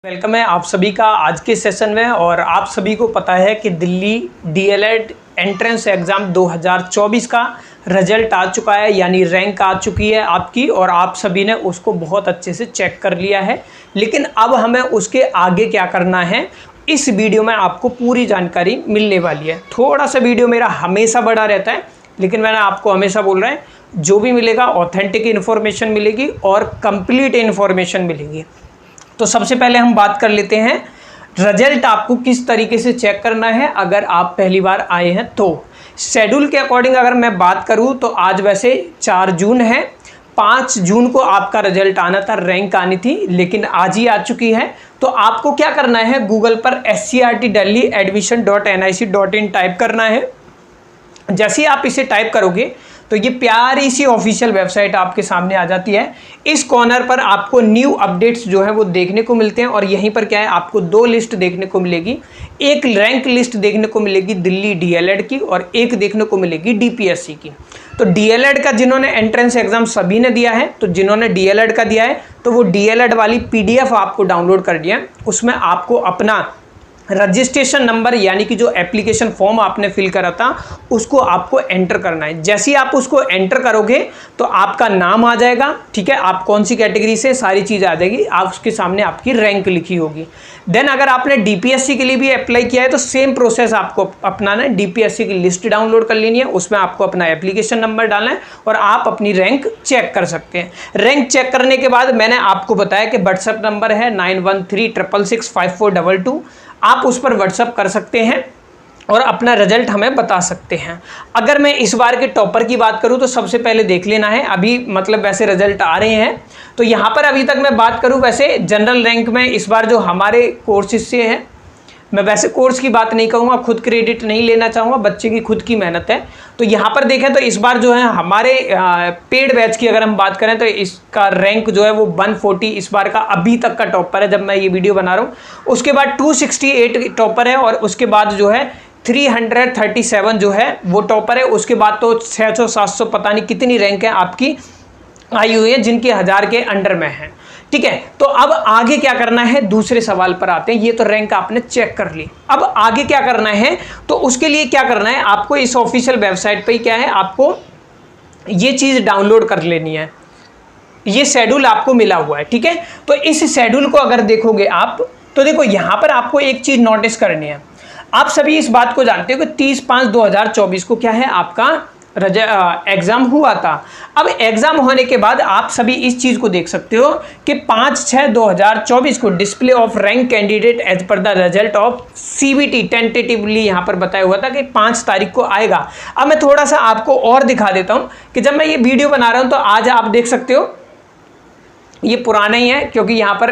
Welcome है आप सभी का आज के सेशन में। और आप सभी को पता है कि दिल्ली डीएलएड एंट्रेंस एग्ज़ाम 2024 का रिजल्ट आ चुका है, यानी रैंक आ चुकी है आपकी, और आप सभी ने उसको बहुत अच्छे से चेक कर लिया है। लेकिन अब हमें उसके आगे क्या करना है, इस वीडियो में आपको पूरी जानकारी मिलने वाली है। थोड़ा सा वीडियो मेरा हमेशा बड़ा रहता है, लेकिन मैंने आपको हमेशा बोल रहा है जो भी मिलेगा ऑथेंटिक इन्फॉर्मेशन मिलेगी और कंप्लीट इन्फॉर्मेशन मिलेगी। तो सबसे पहले हम बात कर लेते हैं रिजल्ट आपको किस तरीके से चेक करना है अगर आप पहली बार आए हैं तो। शेड्यूल के अकॉर्डिंग अगर मैं बात करूं तो आज वैसे 4 जून है, 5 जून को आपका रिजल्ट आना था, रैंक आनी थी, लेकिन आज ही आ चुकी है। तो आपको क्या करना है, गूगल पर SCERT Delhi admission.nic.in टाइप करना है। जैसे ही आप इसे टाइप करोगे तो ये प्यारी सी ऑफिशियल वेबसाइट आपके सामने आ जाती है। इस कॉर्नर पर आपको न्यू अपडेट्स जो है वो देखने को मिलते हैं, और यहीं पर क्या है, आपको 2 लिस्ट देखने को मिलेगी। एक रैंक लिस्ट देखने को मिलेगी दिल्ली डीएलएड की, और एक देखने को मिलेगी DPSC की। तो डीएलएड का जिन्होंने एंट्रेंस एग्जाम सभी ने दिया है, तो जिन्होंने डीएलएड का दिया है तो वो डीएलएड वाली PDF आपको डाउनलोड कर दिया है। उसमें आपको अपना रजिस्ट्रेशन नंबर यानी कि जो एप्लीकेशन फॉर्म आपने फिल करा था उसको आपको एंटर करना है। जैसे ही आप उसको एंटर करोगे तो आपका नाम आ जाएगा, ठीक है, आप कौन सी कैटेगरी से, सारी चीज़ आ जाएगी, आप उसके सामने आपकी रैंक लिखी होगी। देन अगर आपने DPSC के लिए भी अप्लाई किया है तो सेम प्रोसेस आपको अपनाना है। DPSC की लिस्ट डाउनलोड कर लेनी है, उसमें आपको अपना एप्लीकेशन नंबर डालना है और आप अपनी रैंक चेक कर सकते हैं। रैंक चेक करने के बाद मैंने आपको बताया कि व्हाट्सएप नंबर है 9136665422, आप उस पर व्हाट्सअप कर सकते हैं और अपना रिजल्ट हमें बता सकते हैं। अगर मैं इस बार के टॉपर की बात करूं तो सबसे पहले देख लेना है, अभी मतलब वैसे रिजल्ट आ रहे हैं तो यहाँ पर अभी तक मैं बात करूं वैसे जनरल रैंक में इस बार जो हमारे कोर्सेज से है, मैं वैसे कोर्स की बात नहीं कहूँगा, खुद क्रेडिट नहीं लेना चाहूँगा, बच्चे की खुद की मेहनत है। तो यहाँ पर देखें तो इस बार जो है हमारे पेड बैच की अगर हम बात करें तो इसका रैंक जो है वो 140 इस बार का अभी तक का टॉपर है जब मैं ये वीडियो बना रहा हूँ। उसके बाद 268 टॉपर है, और उसके बाद जो है 337 जो है वो टॉपर है। उसके बाद तो 600 700 पता नहीं कितनी रैंक है आपकी आई हुई है जिनके 1000 के अंडर में है, ठीक है। तो अब आगे क्या करना है, दूसरे सवाल पर आते हैं। ये तो रैंक आपने चेक कर ली, अब आगे क्या करना है, तो उसके लिए क्या करना है, आपको इस ऑफिशियल वेबसाइट पे क्या है, आपको ये चीज डाउनलोड कर लेनी है। ये शेड्यूल आपको मिला हुआ है, ठीक है। तो इस शेड्यूल को अगर देखोगे आप तो देखो यहां पर आपको एक चीज नोटिस करनी है। आप सभी इस बात को जानते हो कि 30/5/2024 को क्या है, आपका एग्जाम हुआ था। अब एग्जाम होने के बाद आप सभी इस चीज को देख सकते हो कि 5/6/2024 को display of rank candidate as per the result of CBT tentatively यहां पर बताया हुआ था कि 5 तारीख को आएगा। अब मैं थोड़ा सा आपको और दिखा देता हूं कि जब मैं ये वीडियो बना रहा हूं तो आज आप देख सकते हो ये पुराना ही है, क्योंकि यहाँ पर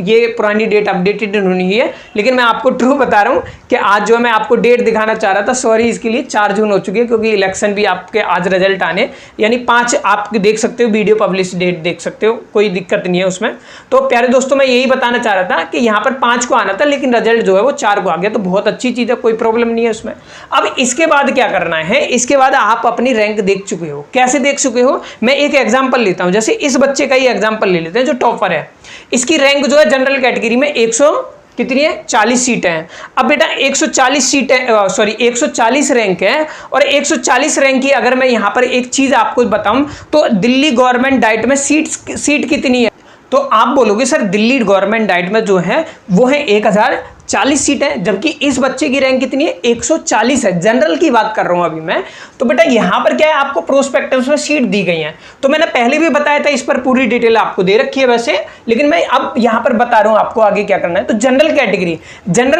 ये पुरानी डेट अपडेटेड नहीं हुई है, लेकिन मैं आपको ट्रू बता रहा हूँ कि आज जो मैं आपको डेट दिखाना चाह रहा था, सॉरी इसके लिए 4 जून हो चुकी है, क्योंकि इलेक्शन भी आपके आज रिजल्ट आने, यानी 5 आप देख सकते हो, वीडियो पब्लिश डेट देख सकते हो, कोई दिक्कत नहीं है उसमें। तो प्यारे दोस्तों मैं यही बताना चाह रहा था कि यहाँ पर 5 को आना था, लेकिन रिजल्ट जो है वो 4 को आ गया, तो बहुत अच्छी चीज़ है, कोई प्रॉब्लम नहीं है उसमें। अब इसके बाद क्या करना है, इसके बाद आप अपनी रैंक देख चुके हो। कैसे देख चुके हो, मैं एक एग्जाम्पल लेता हूँ, जैसे इस बच्चे का ही एग्जाम्पल ले लेते हैं जो टॉपर है। इसकी रैंक जो है जनरल कैटेगरी में 100 कितनी है, 40 सीटें हैं। अब बेटा 140 सीटें, सॉरी 140 रैंक है, और 140 रैंक की अगर मैं यहां पर एक चीज आपको बताऊं तो दिल्ली गवर्नमेंट डाइट में सीट कितनी है, तो आप बोलोगे सर दिल्ली गवर्नमेंट डाइट में जो है वो है 1040 सीट है, जबकि इस बच्चे की रैंक कितनी है, 140 है। जनरल की बात कर रहा हूं अभी मैं। तो बेटा यहां पर क्या है, आपको प्रोस्पेक्टस में सीट दी गई है, तो मैंने पहले भी बताया था, इस पर पूरी डिटेल आपको दे रखी है वैसे, लेकिन मैं अब यहां पर बता रहा हूं आपको आगे क्या करना है। तो जनरल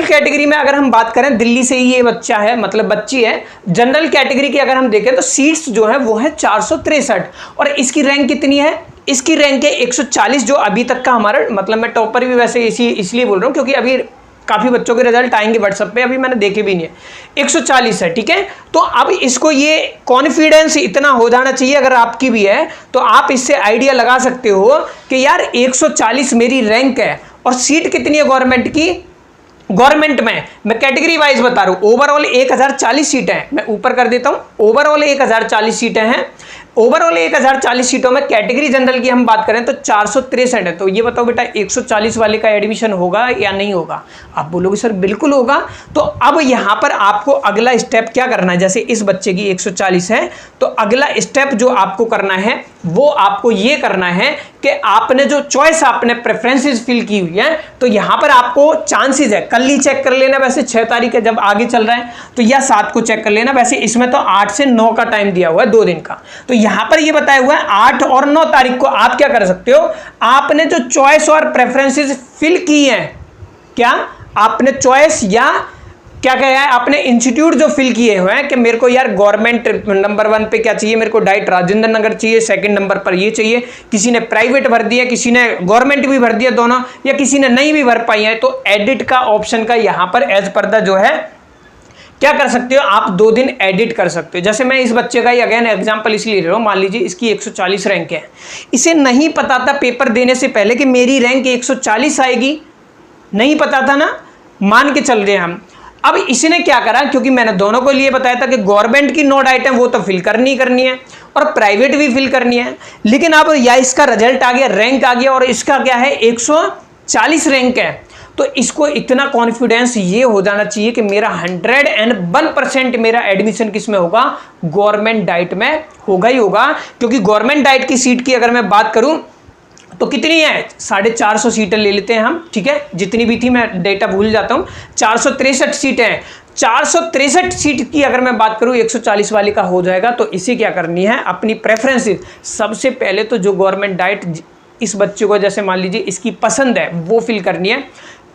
कैटेगरी में अगर हम बात करें, दिल्ली से ये बच्चा है, मतलब बच्ची है, जनरल कैटेगरी की अगर हम देखें तो सीट्स जो है वो है 463, और इसकी रैंक कितनी है, इसकी रैंक है 140, जो अभी तक का हमारा, मतलब मैं टॉपर भी वैसे इसलिए बोल रहा हूं क्योंकि अभी काफी बच्चों के रिजल्ट आएंगे व्हाट्सएप पे, अभी मैंने देखे भी नहीं है, 140 है, ठीक है। तो अब इसको ये कॉन्फिडेंस इतना हो जाना चाहिए, अगर आपकी भी है तो आप इससे आइडिया लगा सकते हो कि यार 140 मेरी रैंक है, और सीट कितनी है गवर्नमेंट की, गवर्नमेंट में मैं कैटेगरी वाइज बता रहा हूं, ओवरऑल 1040 सीटें हैं, मैं ऊपर कर देता हूं, ओवरऑल 1040 सीटें हैं। ओवरऑल 1040 सीटों में कैटेगरी जनरल की हम बात करें तो 463 है। तो ये बताओ बेटा 140 वाले का एडमिशन होगा या नहीं होगा? आप बोलोगे सर बिल्कुल होगा। तो अब यहाँ पर आपको अगला स्टेप क्या करना है, जैसे इस बच्चे की 140 है तो अगला स्टेप जो आपको करना है वो आपको ये करना है कि आपने जो चॉइस आपने प्रेफरेंसेस फिल की हुई है तो यहाँ पर आपको चांसेस है, कल ही चेक कर लेना, वैसे 6 तारीख है जब आगे चल रहा है तो या 7 को चेक कर लेना, वैसे इसमें तो 8 से 9 का टाइम दिया हुआ है 2 दिन का। तो यहाँ पर ये बताया हुआ है 8 और 9 तारीख को आप क्या कर सकते हो, आपने जो चॉइस और प्रेफरेंसेस फिल की है, क्या आपने चॉइस या क्या कहा है, आपने इंस्टीट्यूट जो फिल किए हुए हैं कि मेरे को यार गवर्नमेंट नंबर 1 पे क्या चाहिए, मेरे को डाइट राजेंद्र नगर चाहिए, सेकंड नंबर पर ये चाहिए, किसी ने प्राइवेट भर दिया, किसी ने गवर्नमेंट भी भर दिया दोनों, या किसी ने नहीं भी भर पाई है, तो एडिट का ऑप्शन का यहाँ पर एज पर द जो है क्या कर सकते हो आप 2 दिन एडिट कर सकते हो। जैसे मैं इस बच्चे का ही अगेन एग्जांपल इसलिए ले रहा हूँ, मान लीजिए इसकी 140 रैंक है, इसे नहीं पता था पेपर देने से पहले कि मेरी रैंक 140 आएगी, नहीं पता था ना, मान के चल रहे हैं हम। अब इसने क्या करा, क्योंकि मैंने दोनों को लिए बताया था कि गवर्नमेंट की नोट आइटम वो तो फिल करनी है और प्राइवेट भी फिल करनी है, लेकिन अब या इसका रिजल्ट आ गया, रैंक आ गया और इसका क्या है 140 रैंक है, तो इसको इतना कॉन्फिडेंस ये हो जाना चाहिए कि मेरा 101% मेरा एडमिशन किस में होगा, गवर्नमेंट डाइट में होगा ही होगा। क्योंकि गवर्नमेंट डाइट की सीट की अगर मैं बात करूं तो कितनी है, 450 सीटें ले लेते हैं हम, ठीक है, जितनी भी थी मैं डेटा भूल जाता हूं, 463 सीटें हैं। 463 सीट की अगर मैं बात करूं 140 वाले का हो जाएगा, तो इसे क्या करनी है, अपनी प्रेफरेंसेस सबसे पहले तो जो गवर्नमेंट डाइट इस बच्चे को जैसे मान लीजिए इसकी पसंद है वो फिल करनी है,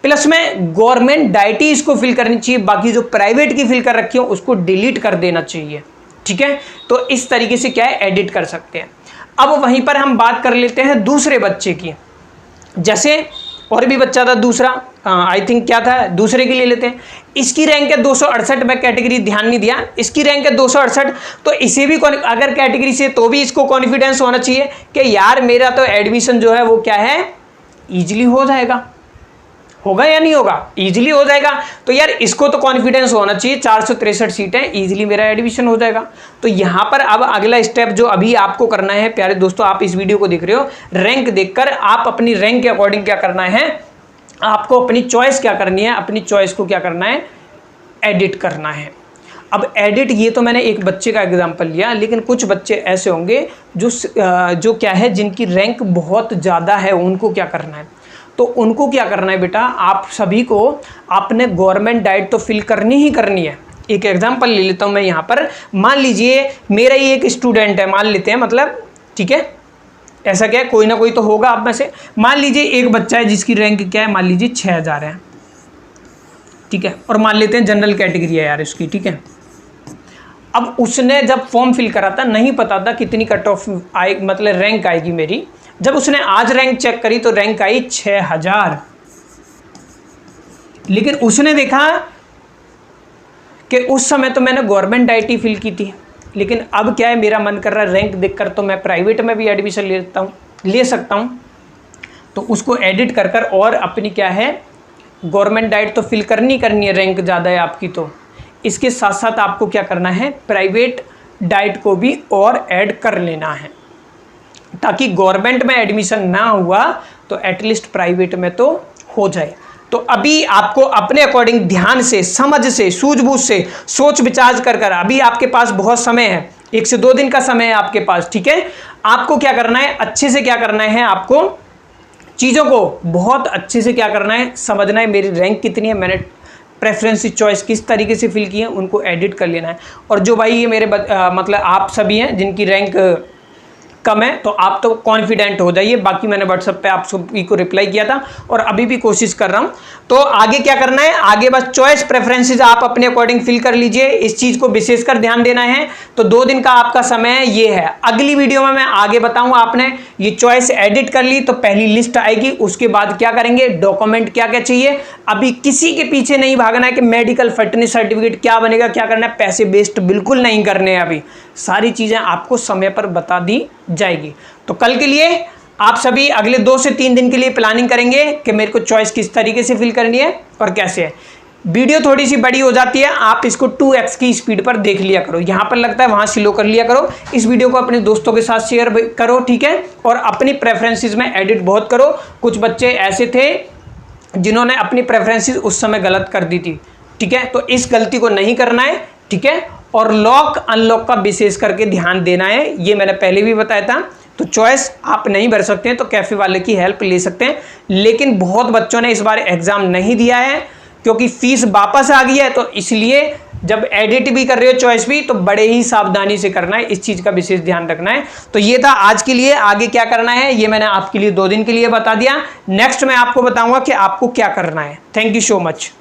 प्लस में गवर्नमेंट डाइट ही इसको फिल करनी चाहिए, बाकी जो प्राइवेट की फिल कर रखी हो उसको डिलीट कर देना चाहिए, ठीक है। तो इस तरीके से क्या है एडिट कर सकते हैं। अब वहीं पर हम बात कर लेते हैं दूसरे बच्चे की, जैसे और भी बच्चा था दूसरा, आई थिंक क्या था, दूसरे की ले लेते हैं। इसकी रैंक है 268, मैं कैटेगरी ध्यान नहीं दिया, इसकी रैंक है 268, तो इसे भी अगर कैटेगरी से तो भी इसको कॉन्फिडेंस होना चाहिए कि यार मेरा तो एडमिशन जो है वो क्या है इजीली हो जाएगा, होगा या नहीं होगा, इजीली हो जाएगा। तो यार इसको तो कॉन्फिडेंस होना चाहिए 463 सीटें इजीली मेरा एडमिशन हो जाएगा। तो यहां पर अब अगला स्टेप जो अभी आपको करना है प्यारे दोस्तों, आप इस वीडियो को देख रहे हो, रैंक देखकर आप अपनी रैंक के अकॉर्डिंग क्या करना है, आपको अपनी चॉइस क्या करनी है, अपनी चॉइस को क्या करना है, एडिट करना है। अब एडिट ये तो मैंने एक बच्चे का एग्जांपल लिया, लेकिन कुछ बच्चे ऐसे होंगे जो क्या है जिनकी रैंक बहुत ज़्यादा है, उनको क्या करना है, तो उनको क्या करना है बेटा, आप सभी को आपने गवर्नमेंट डाइट तो फिल करनी ही करनी है। एक एग्जांपल ले लेता हूँ मैं यहाँ पर, मान लीजिए मेरा ही एक स्टूडेंट है, मान लेते हैं, मतलब ठीक है, ऐसा क्या है कोई ना कोई तो होगा आप में से, मान लीजिए एक बच्चा है जिसकी रैंक क्या है, मान लीजिए 6000 है, ठीक है, और मान लेते हैं जनरल कैटेगरी है यार इसकी, ठीक है। अब उसने जब फॉर्म फिल करा था नहीं पता था कितनी कट ऑफ आए, मतलब रैंक आएगी मेरी, जब उसने आज रैंक चेक करी तो रैंक आई 6000, लेकिन उसने देखा कि उस समय तो मैंने गवर्नमेंट डाइट ही फिल की थी, लेकिन अब क्या है मेरा मन कर रहा है रैंक देखकर तो मैं प्राइवेट में भी एडमिशन ले सकता हूँ, तो उसको एडिट कर कर और अपनी क्या है गवर्नमेंट डाइट तो फिल करनी है, रैंक ज़्यादा है आपकी, तो इसके साथ साथ आपको क्या करना है प्राइवेट डाइट को भी और ऐड कर लेना है, ताकि गवर्नमेंट में एडमिशन ना हुआ तो एटलीस्ट प्राइवेट में तो हो जाए। तो अभी आपको अपने अकॉर्डिंग ध्यान से, समझ से, सूझबूझ से, सोच विचार कर कर, अभी आपके पास बहुत समय है, 1 से 2 दिन का समय है आपके पास, ठीक है। आपको क्या करना है, अच्छे से क्या करना है, आपको चीज़ों को बहुत अच्छे से क्या करना है, समझना है मेरी रैंक कितनी है, मैंने प्रेफरेंस चॉइस किस तरीके से फिल की है, उनको एडिट कर लेना है। और जो भाई ये मेरे मतलब आप सभी हैं जिनकी रैंक कम है तो आप तो कॉन्फिडेंट हो जाइए, बाकी मैंने व्हाट्सएप पे आप सभी को रिप्लाई किया था और अभी भी कोशिश कर रहा हूं। तो आगे क्या करना है, आगे बस चॉइस प्रेफरेंसेस आप अपने अकॉर्डिंग फिल कर लीजिए, इस चीज को विशेषकर ध्यान देना है। तो 2 दिन का आपका समय ये है, अगली वीडियो में मैं आगे बताऊंगा। आपने ये चॉइस एडिट कर ली तो पहली लिस्ट आएगी, उसके बाद क्या करेंगे, डॉक्यूमेंट क्या क्या चाहिए। अभी किसी के पीछे नहीं भागना है कि मेडिकल फिटनेस सर्टिफिकेट क्या बनेगा, क्या करना है, पैसे वेस्ट बिल्कुल नहीं करने हैं, अभी सारी चीजें आपको समय पर बता दी जाएगी। तो कल के लिए आप सभी अगले 2 से 3 दिन के लिए प्लानिंग करेंगे कि मेरे को चॉइस किस तरीके से फिल करनी है और कैसे है। वीडियो थोड़ी सी बड़ी हो जाती है, आप इसको 2x की स्पीड पर देख लिया करो, यहाँ पर लगता है वहाँ स्लो कर लिया करो। इस वीडियो को अपने दोस्तों के साथ शेयर करो, ठीक है, और अपनी प्रेफरेंसेस में एडिट बहुत करो। कुछ बच्चे ऐसे थे जिन्होंने अपनी प्रेफरेंसेस उस समय गलत कर दी थी, ठीक है, तो इस गलती को नहीं करना है, ठीक है। और लॉक अनलॉक का विशेष करके ध्यान देना है, ये मैंने पहले भी बताया था। तो चॉइस आप नहीं भर सकते हैं तो कैफे वाले की हेल्प ले सकते हैं, लेकिन बहुत बच्चों ने इस बार एग्जाम नहीं दिया है क्योंकि फीस वापस आ गई है, तो इसलिए जब एडिट भी कर रहे हो चॉइस भी, तो बड़े ही सावधानी से करना है, इस चीज का विशेष ध्यान रखना है। तो ये था आज के लिए, आगे क्या करना है ये मैंने आपके लिए 2 दिन के लिए बता दिया। नेक्स्ट मैं आपको बताऊंगा कि आपको क्या करना है। Thank you so much.